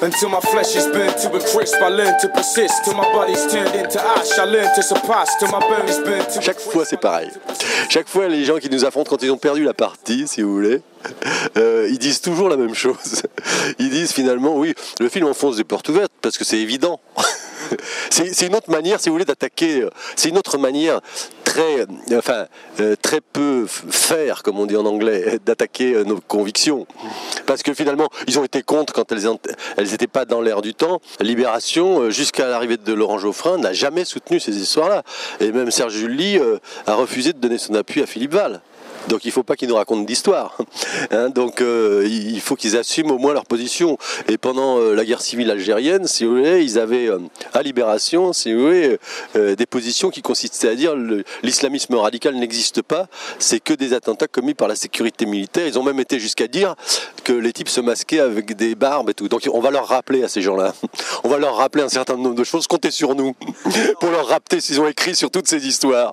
Until my flesh is burnt to a crisp, I learn to persist. Till my body's turned into ash, I learn to surpass. Till my bone is burnt to. Chaque fois, c'est pareil. Chaque fois, les gens qui nous affrontent quand ils ont perdu la partie, si vous voulez, ils disent toujours la même chose. Ils disent finalement, oui, le film enfonce des portes ouvertes parce que c'est évident. C'est une autre manière, si vous voulez, d'attaquer. C'est une autre manière très peu faire, comme on dit en anglais, d'attaquer nos convictions. Parce que finalement, ils ont été contre quand elles n'étaient pas dans l'air du temps. Libération, jusqu'à l'arrivée de Laurent Geoffrin, n'a jamais soutenu ces histoires-là. Et même Serge July a refusé de donner son appui à Philippe Val. Donc il ne faut pas qu'ils nous racontent d'histoire. Donc il faut qu'ils assument au moins leur position. Et pendant la guerre civile algérienne, si vous voulez, ils avaient à Libération, si vous voulez, des positions qui consistaient à dire l'islamisme radical n'existe pas, c'est que des attentats commis par la sécurité militaire. Ils ont même été jusqu'à dire que les types se masquaient avec des barbes et tout. Donc on va leur rappeler à ces gens-là. On va leur rappeler un certain nombre de choses. Comptez sur nous pour leur rappeler s'ils ont écrit sur toutes ces histoires.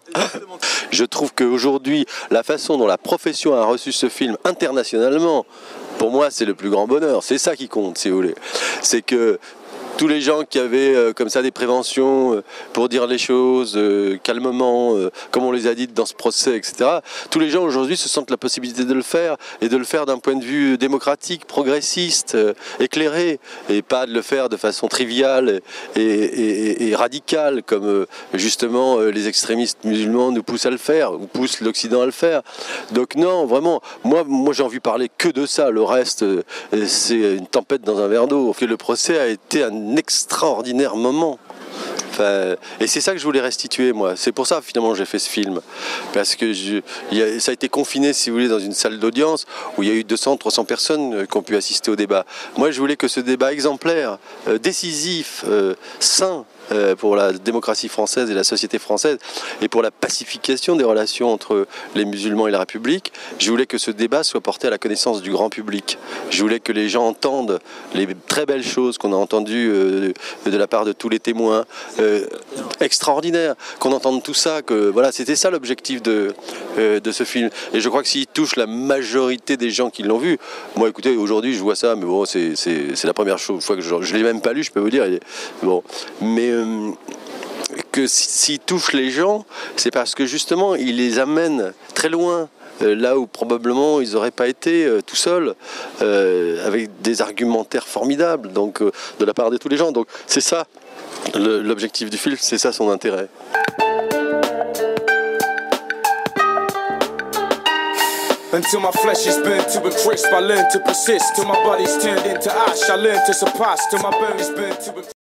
Je trouve qu'aujourd'hui, la façon dont la profession a reçu ce film internationalement, pour moi c'est le plus grand bonheur, c'est ça qui compte si vous voulez. C'est que tous les gens qui avaient comme ça des préventions pour dire les choses calmement, comme on les a dites dans ce procès, etc. Tous les gens aujourd'hui se sentent la possibilité de le faire, et de le faire d'un point de vue démocratique, progressiste, éclairé, et pas de le faire de façon triviale et radicale, comme justement les extrémistes musulmans nous poussent à le faire, ou poussent l'Occident à le faire. Donc non, vraiment, moi j'ai envie de parler que de ça. Le reste, c'est une tempête dans un verre d'eau. Le procès a été un extraordinaire moment. Et c'est ça que je voulais restituer, moi. C'est pour ça, finalement, j'ai fait ce film. Parce que ça a été confiné, si vous voulez, dans une salle d'audience où il y a eu 200, 300 personnes qui ont pu assister au débat. Moi, je voulais que ce débat exemplaire, décisif, sain, pour la démocratie française et la société française, et pour la pacification des relations entre les musulmans et la République, je voulais que ce débat soit porté à la connaissance du grand public. Je voulais que les gens entendent les très belles choses qu'on a entendues de la part de tous les témoins, extraordinaires, qu'on entende tout ça, que voilà, c'était ça l'objectif de ce film. Et je crois que s'il touche la majorité des gens qui l'ont vu, moi écoutez, aujourd'hui je vois ça, mais bon, c'est la première fois que je l'ai même pas lu, je peux vous dire, bon, mais que s'il touche les gens, c'est parce que justement il les amène très loin, là où probablement ils n'auraient pas été tout seuls, avec des argumentaires formidables, donc de la part de tous les gens. Donc c'est ça l'objectif du film, c'est ça son intérêt. Until my flesh is burnt to a crisp, I learn to persist. Till my body's turned into ash, I learn to surpass. Till my bone is burnt to a